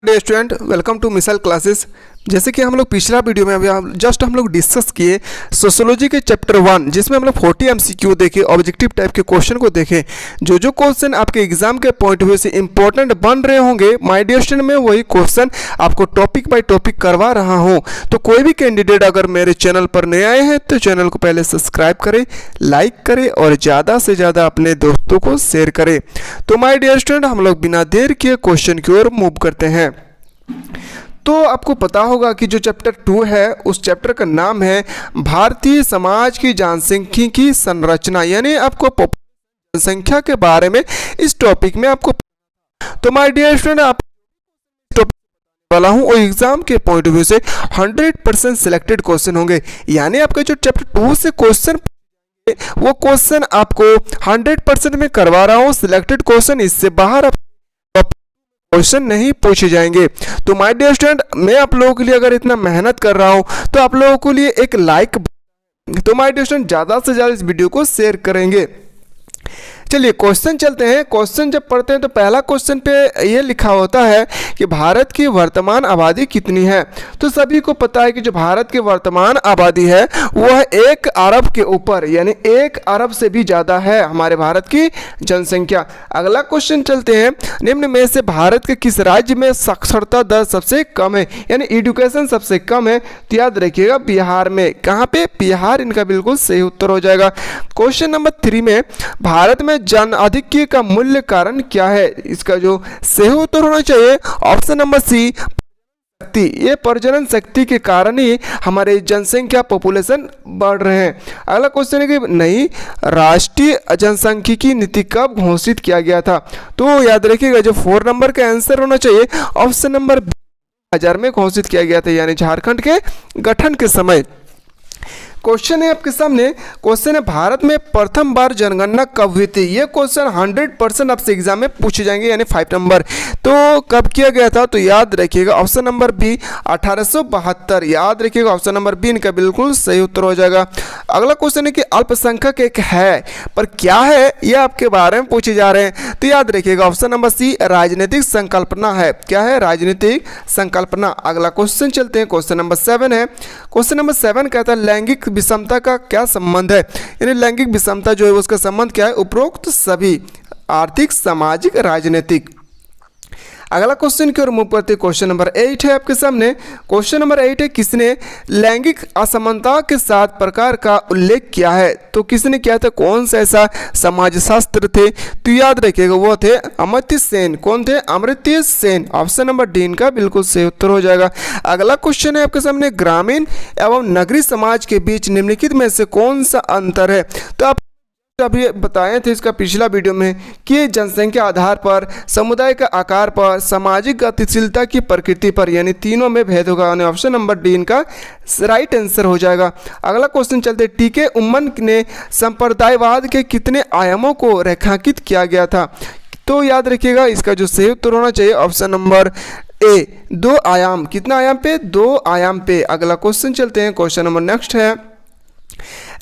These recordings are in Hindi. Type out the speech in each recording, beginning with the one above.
Day student, welcome to missile classes. जैसे कि हम लोग पिछला वीडियो में अभी हम लोग डिस्कस किए सोशियोलॉजी के चैप्टर 1, जिसमें हम लोग 40 एमसीक्यू देखे, ऑब्जेक्टिव टाइप के क्वेश्चन को देखें। जो क्वेश्चन आपके एग्जाम के पॉइंट ऑफ व्यू से इंपॉर्टेंट बन रहे होंगे, माय डियर स्टूडेंट, में वही क्वेश्चन आपको टॉपिक बाय टॉपिक करवा रहा हूँ। तो कोई भी कैंडिडेट अगर मेरे चैनल पर नए आए हैं तो चैनल को पहले सब्सक्राइब करें, लाइक करें और ज़्यादा से ज़्यादा अपने दोस्तों को शेयर करें। तो माय डियर स्टूडेंट, हम लोग बिना देर किए क्वेश्चन की ओर मूव करते हैं। तो आपको पता होगा कि जो चैप्टर 2 है उस चैप्टर का नाम है भारतीय समाज की जनसांख्यिकी संरचना, यानी आपको जनसंख्या के बारे में इस टॉपिक में आपको। तो माय डियर स्टूडेंट, आप टॉपिक वाला हूं और एग्जाम के पॉइंट ऑफ व्यू से 100% सिलेक्टेड क्वेश्चन होंगे। यानी आपका जो चैप्टर 2 से क्वेश्चन वो क्वेश्चन आपको 100% में करवा रहा हूं सिलेक्टेड क्वेश्चन, इससे बाहर क्वेश्चन नहीं पूछे जाएंगे। तो माय डियर स्टूडेंट, मैं आप लोगों के लिए अगर इतना मेहनत कर रहा हूं तो आप लोगों के लिए एक लाइक, तो माय डियर स्टूडेंट ज़्यादा से ज़्यादा इस वीडियो को शेयर करेंगे। चलिए क्वेश्चन चलते हैं। क्वेश्चन जब पढ़ते हैं तो पहला क्वेश्चन पे ये लिखा होता है कि भारत की वर्तमान आबादी कितनी है। तो सभी को पता है कि जो भारत की वर्तमान आबादी है वह 1 अरब के ऊपर, यानी 1 अरब से भी ज़्यादा है हमारे भारत की जनसंख्या। अगला क्वेश्चन चलते हैं, निम्न में से भारत के किस राज्य में साक्षरता दर सबसे कम है, यानी एजुकेशन सबसे कम है। तो याद रखिएगा बिहार में। कहाँ पे? बिहार इनका बिल्कुल सही उत्तर हो जाएगा। क्वेश्चन नंबर 3 में भारत में जन आधिक्य का मूल्य कारण क्या है। इसका जो सही उत्तर होना चाहिए ऑप्शन नंबर सी, शक्ति। ये प्रजनन शक्ति के कारण ही हमारे जनसंख्या पॉपुलेशन बढ़ रहे हैं। अगला क्वेश्चन है कि नहीं, राष्ट्रीय जनसांख्यिकी नीति कब घोषित किया गया था। तो याद रखिएगा जो 4 नंबर का आंसर होना चाहिए ऑप्शन नंबर 2000 में घोषित किया गया था, यानी झारखंड के गठन के समय। क्वेश्चन है आपके सामने, क्वेश्चन है भारत में प्रथम बार जनगणना कब हुई थी। ये क्वेश्चन 100% आपसे एग्जाम में पूछे जाएंगे, यानी 5 नंबर। तो कब किया गया था, तो याद रखिएगा ऑप्शन नंबर बी 1872। याद रखिएगा ऑप्शन नंबर बी इनका बिल्कुल सही उत्तर हो जाएगा। अगला क्वेश्चन है कि अल्पसंख्यक एक है पर क्या है, ये आपके बारे में पूछे जा रहे हैं। तो याद रखिएगा ऑप्शन नंबर सी राजनीतिक संकल्पना है। क्या है? राजनीतिक संकल्पना। अगला क्वेश्चन चलते हैं, क्वेश्चन नंबर 7 है। क्वेश्चन नंबर 7 कहता है लैंगिक विषमता का क्या संबंध है, यानी लैंगिक विषमता जो है उसका संबंध क्या है, उपरोक्त सभी आर्थिक, सामाजिक, राजनीतिक। अगला क्वेश्चन की ओर मूव करते हैं। क्वेश्चन नंबर 8 है आपके सामने। क्वेश्चन नंबर 8 है किसने लैंगिक असमानता के 7 प्रकार का उल्लेख किया है। तो किसने किया था, कौन सा ऐसा समाजशास्त्र थे। तो याद रखिएगा वो थे अमर्त्य सेन। कौन थे? Amartya Sen. Option number D इनका बिल्कुल सही उत्तर हो जाएगा। अगला क्वेश्चन है आपके सामने, ग्रामीण एवं नगरीय समाज के बीच निम्नलिखित में से कौन सा अंतर है। तो आप अभी बताए थे इसका पिछला वीडियो में कि जनसंख्या आधार पर, समुदाय का आकार पर, सामाजिक गतिशीलता की प्रकृति पर, यानी तीनों में भेद होगा। ऑप्शन नंबर डी इनका राइट आंसर हो जाएगा। अगला क्वेश्चन चलते, टीके उम्मन ने संप्रदायवाद के कितने आयामों को रेखांकित किया गया था। तो याद रखिएगा इसका जो सही उत्तर होना चाहिए ऑप्शन नंबर ए 2 आयाम। कितना आयाम पे? 2 आयाम पे। अगला क्वेश्चन चलते हैं, क्वेश्चन नंबर नेक्स्ट है,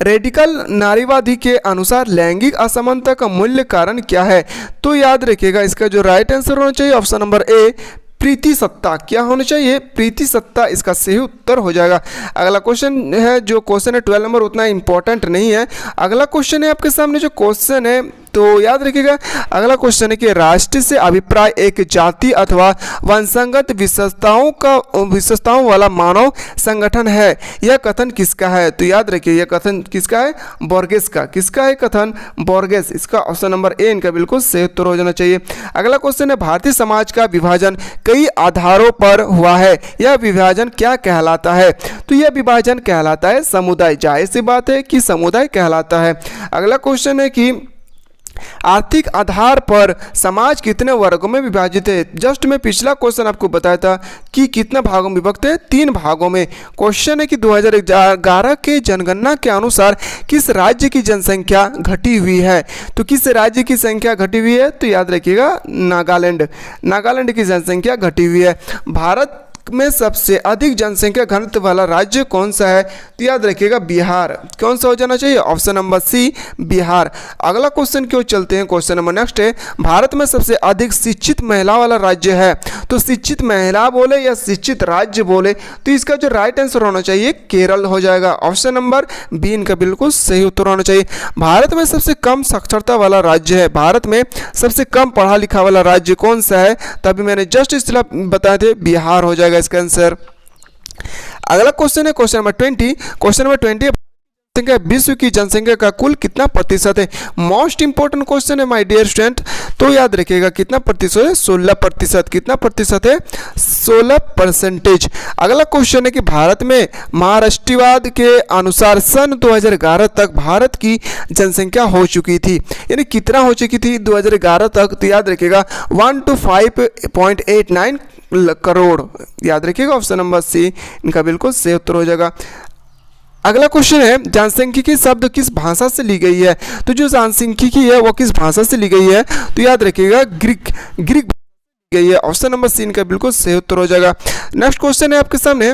रेडिकल नारीवादी के अनुसार लैंगिक असमानता का मूल्य कारण क्या है। तो याद रखिएगा इसका जो राइट आंसर होना चाहिए ऑप्शन नंबर ए प्रीति सत्ता। क्या होना चाहिए? प्रीति सत्ता इसका सही उत्तर हो जाएगा। अगला क्वेश्चन है, जो क्वेश्चन है 12 नंबर उतना इंपॉर्टेंट नहीं है। अगला क्वेश्चन है आपके सामने, जो क्वेश्चन है तो याद रखिएगा अगला क्वेश्चन है कि राष्ट्र से अभिप्राय एक जाति अथवा वंशगत विशेषताओं वाला मानव संगठन है। यह कथन किसका है। तो याद रखिए यह कथन किसका है? बोर्गेस का। किसका है कथन? बोर्गेस। इसका ऑप्शन नंबर ए इनका बिल्कुल सही उत्तर हो जाना चाहिए। अगला क्वेश्चन है, भारतीय समाज का विभाजन कई आधारों पर हुआ है, यह विभाजन क्या कहलाता है। तो यह विभाजन कहलाता है समुदाय। जाहिर सी बात है कि समुदाय कहलाता है। अगला क्वेश्चन है कि आर्थिक आधार पर समाज कितने वर्गों में विभाजित है। जस्ट मैं पिछला क्वेश्चन आपको बताया था कि कितने भागों में विभक्त है, 3 भागों में। क्वेश्चन है कि 2011 के जनगणना के अनुसार किस राज्य की जनसंख्या घटी हुई है। तो किस राज्य की संख्या घटी हुई है। तो याद रखिएगा नागालैंड की जनसंख्या घटी हुई है। भारत में सबसे अधिक जनसंख्या घनत्व वाला राज्य कौन सा है? तो याद रखिएगा बिहार। कौन सा हो जाना चाहिए? Option number C Bihar. अगला क्वेश्चन क्यों चलते हैं, क्वेश्चन नंबर नेक्स्ट है, भारत में सबसे अधिक शिक्षित महिला वाला राज्य है। तो शिक्षित महिला बोले या शिक्षित राज्य बोले तो इसका जो राइट आंसर होना चाहिए केरल हो जाएगा। ऑप्शन नंबर बी इनका बिल्कुल सही उत्तर होना चाहिए। भारत में सबसे कम साक्षरता वाला राज्य है, भारत में सबसे कम पढ़ा लिखा वाला राज्य कौन सा है? तभी मैंने जस्ट इसलिए बताए थे बिहार हो जाएगा इसका आंसर। अगला क्वेश्चन है क्वेश्चन नंबर 20। क्वेश्चन नंबर 20 संख्या विश्व की जनसंख्या का कुल कितना प्रतिशत है? मोस्ट इंपोर्टेंट क्वेश्चन है माय डियर स्टूडेंट, तो याद रखिएगा कितना प्रतिशत है? 16%। कितना प्रतिशत है? 16%। अगला क्वेश्चन है कि भारत में महाराष्ट्रवाद के अनुसार सन 2011 तक भारत की जनसंख्या हो चुकी थी, यानी कितना हो चुकी थी 2011 तक? तो याद रखिएगा 125.89 करोड़। याद रखिएगा ऑप्शन नंबर सी इनका बिल्कुल सही उत्तर हो जाएगा। अगला क्वेश्चन है जनसांख्यिकी शब्द किस भाषा से ली गई है? तो जो जनसांख्यिकी है वो किस भाषा से ली गई है? तो याद रखिएगा ग्रीक गई है। ऑप्शन नंबर सी इनका बिल्कुल सही उत्तर हो जाएगा। नेक्स्ट क्वेश्चन है आपके सामने,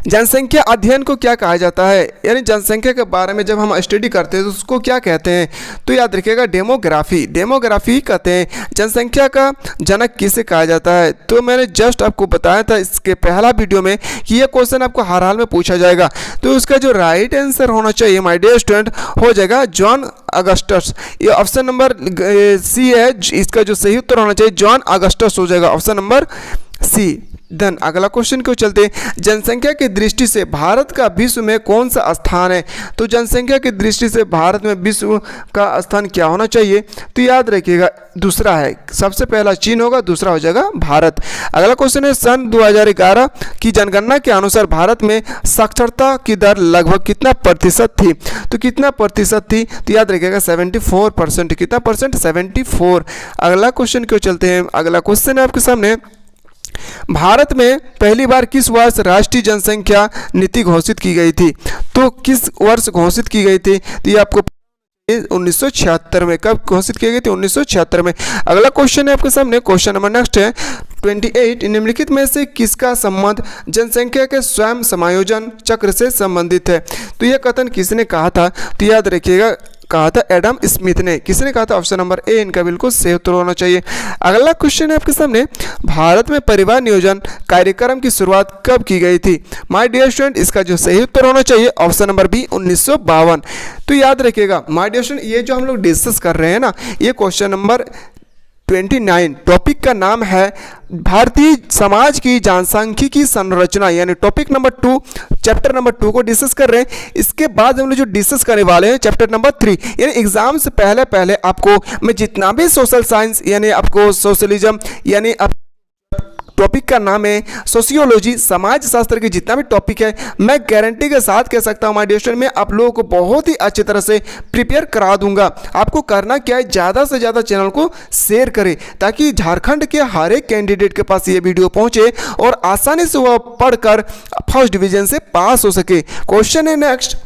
जनसंख्या अध्ययन को क्या कहा जाता है? यानी जनसंख्या के बारे में जब हम स्टडी करते हैं तो उसको क्या कहते हैं? तो याद रखिएगा डेमोग्राफी। डेमोग्राफी कहते हैं। जनसंख्या का जनक किसे कहा जाता है? तो मैंने जस्ट आपको बताया था इसके पहला वीडियो में कि यह क्वेश्चन आपको हर हाल में पूछा जाएगा, तो इसका जो राइट आंसर होना चाहिए माय डियर स्टूडेंट हो जाएगा जॉन अगस्टस। ये ऑप्शन नंबर सी है, इसका जो सही उत्तर होना चाहिए जॉन अगस्टस हो जाएगा, ऑप्शन नंबर सी। देन अगला क्वेश्चन क्यों चलते हैं, जनसंख्या की दृष्टि से भारत का विश्व में कौन सा स्थान है? तो जनसंख्या की दृष्टि से भारत में विश्व का स्थान क्या होना चाहिए? तो याद रखिएगा दूसरा है, सबसे पहला चीन होगा, दूसरा हो जाएगा भारत। अगला क्वेश्चन है सन 2011 की जनगणना के अनुसार भारत में साक्षरता की दर लगभग कितना प्रतिशत थी? तो कितना प्रतिशत थी? तो याद रखिएगा 74%। कितना परसेंट? 74। अगला क्वेश्चन क्यों चलते हैं, अगला क्वेश्चन है आपके सामने, भारत में पहली बार किस वर्ष राष्ट्रीय जनसंख्या नीति घोषित की गई थी? तो किस वर्ष घोषित की गई थी? तो ये आपको 1976 में। कब घोषित की गई थी? 1976 में। अगला क्वेश्चन है आपके सामने, क्वेश्चन नंबर नेक्स्ट है 28। निम्नलिखित में से किसका संबंध जनसंख्या के स्वयं समायोजन चक्र से संबंधित है? तो यह कथन किसने कहा था? तो याद रखिएगा कहा था एडम स्मिथ ने। किसने कहा था? ऑप्शन नंबर ए इनका बिल्कुल सही उत्तर होना चाहिए। अगला क्वेश्चन है आपके सामने, भारत में परिवार नियोजन कार्यक्रम की शुरुआत कब की गई थी? माय डियर स्टूडेंट इसका जो सही उत्तर होना चाहिए ऑप्शन नंबर बी 1952। तो याद रखिएगा माय डियर स्टूडेंट ये जो हम लोग डिस्कस कर रहे हैं ना, ये क्वेश्चन नंबर 29 टॉपिक का नाम है भारतीय समाज की जनसांख्यिकी संरचना, यानी टॉपिक नंबर 2 चैप्टर नंबर 2 को डिस्कस कर रहे हैं। इसके बाद हम लोग जो डिस्कस करने वाले हैं चैप्टर नंबर 3, यानी एग्जाम से पहले आपको मैं जितना भी सोशल साइंस यानी आपको सोशलिज्म यानी टॉपिक का नाम है सोशियोलॉजी, समाज शास्त्र के जितना भी टॉपिक है मैं गारंटी के साथ कह सकता हूँ माय डियर स्टूडेंट में आप लोगों को बहुत ही अच्छी तरह से प्रिपेयर करा दूंगा। आपको करना क्या है, ज़्यादा से ज़्यादा चैनल को शेयर करें ताकि झारखंड के हर एक कैंडिडेट के पास ये वीडियो पहुँचे और आसानी से वह पढ़कर फर्स्ट डिवीजन से पास हो सके। क्वेश्चन है नेक्स्ट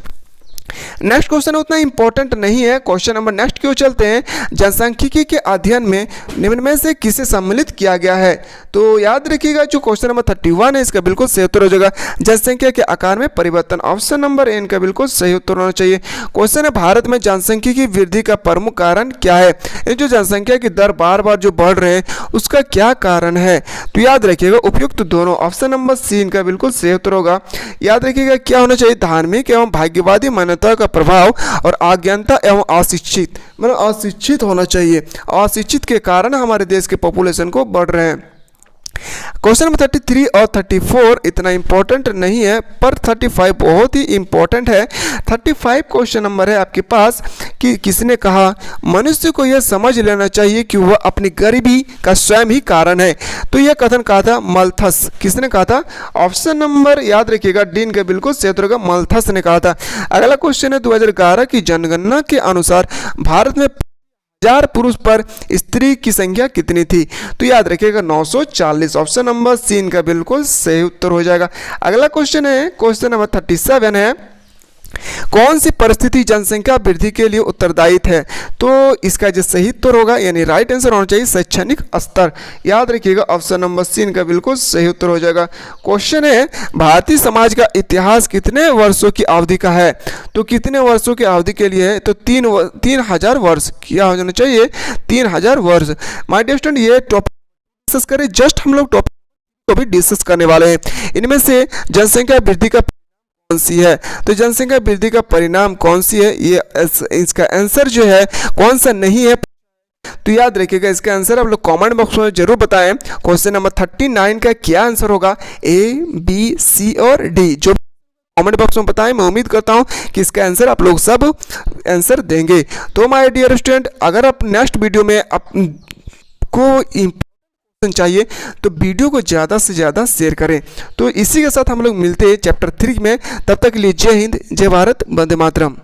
क्वेश्चन उतना इंपॉर्टेंट नहीं है। क्वेश्चन नंबर नेक्स्ट क्यों चलते हैं, जनसांख्यिकी के अध्ययन में निम्न में से किसे सम्मिलित किया गया है? तो याद रखिएगा जो क्वेश्चन नंबर 31 है इसका बिल्कुल सही उत्तर हो जाएगा जनसंख्या के आकार में परिवर्तन, ऑप्शन नंबर ए इनका बिल्कुल सही उत्तर होना चाहिए। क्वेश्चन है भारत में जनसंख्या की वृद्धि का प्रमुख कारण क्या है? ये जो जनसंख्या की दर बार बार जो बढ़ रहे हैं उसका क्या कारण है? तो याद रखिएगा उपयुक्त दोनों, ऑप्शन नंबर सी इनका बिल्कुल सही उत्तर होगा। याद रखिएगा क्या होना चाहिए, धार्मिक एवं भाग्यवादी मान्यता का प्रभाव और अज्ञानता एवं अशिक्षित, मतलब अशिक्षित होना चाहिए। अशिक्षित के कारण हमारे देश के पॉपुलेशन को बढ़ रहे हैं। क्वेश्चन नंबर 33 और 34 इतना इंपॉर्टेंट नहीं है पर 35 बहुत ही इंपॉर्टेंट है। 35 क्वेश्चन नंबर है आपके पास कि किसने कहा मनुष्य को यह समझ लेना चाहिए कि वह अपनी गरीबी का स्वयं ही कारण है? तो यह कथन कहा था मल्थस। किसने कहा था? ऑप्शन नंबर याद रखिएगा डी का बिल्कुल सही उत्तर होगा मल्थस ने कहा था। अगला क्वेश्चन है 2011 की जनगणना के अनुसार भारत में 1000 पुरुष पर स्त्री की संख्या कितनी थी? तो याद रखिएगा 940, ऑप्शन नंबर सी का बिल्कुल सही उत्तर हो जाएगा। अगला क्वेश्चन है क्वेश्चन नंबर 37 है कौन सी परिस्थिति जनसंख्या वृद्धि के लिए उत्तरदायी है? तो इसका जो सही उत्तर होगा यानी राइट आंसर होना चाहिए शैक्षणिक स्तर। याद रखिएगा ऑप्शन नंबर सी इनका बिल्कुल सही उत्तर हो जाएगा। क्वेश्चन है भारतीय समाज का इतिहास कितने वर्षों की अवधि का है? तो कितने वर्षों की अवधि के लिए है? तो 3000 वर्ष। क्या हो जाना चाहिए? 3000 वर्ष। माय डियर स्टूडेंट, ये टॉपिक डिस्कस करें, जस्ट हम लोग टॉपिक को भी डिस्कस करने वाले हैं। इनमें से जनसंख्या वृद्धि का कौन सी है? तो जनसंख्या वृद्धि का परिणाम कौन सी है? ये इसका आंसर जो है कौन सा नहीं है, तो याद रखिएगा इसका आंसर आप लोग कमेंट बॉक्स में जरूर बताएं। क्वेश्चन नंबर 39 का क्या आंसर होगा? ए, बी, सी और डी। जो कमेंट बॉक्स में बताएं, मैं उम्मीद करता हूं कि इसका आंसर आप लोग सब आंसर देंगे। तो माय डियर स्टूडेंट, अगर आप नेक्स्ट वीडियो में आपको चाहिए तो वीडियो को ज़्यादा से ज़्यादा शेयर करें। तो इसी के साथ हम लोग मिलते हैं चैप्टर 3 में। तब तक के लिए जय हिंद, जय भारत, वंदे मातरम।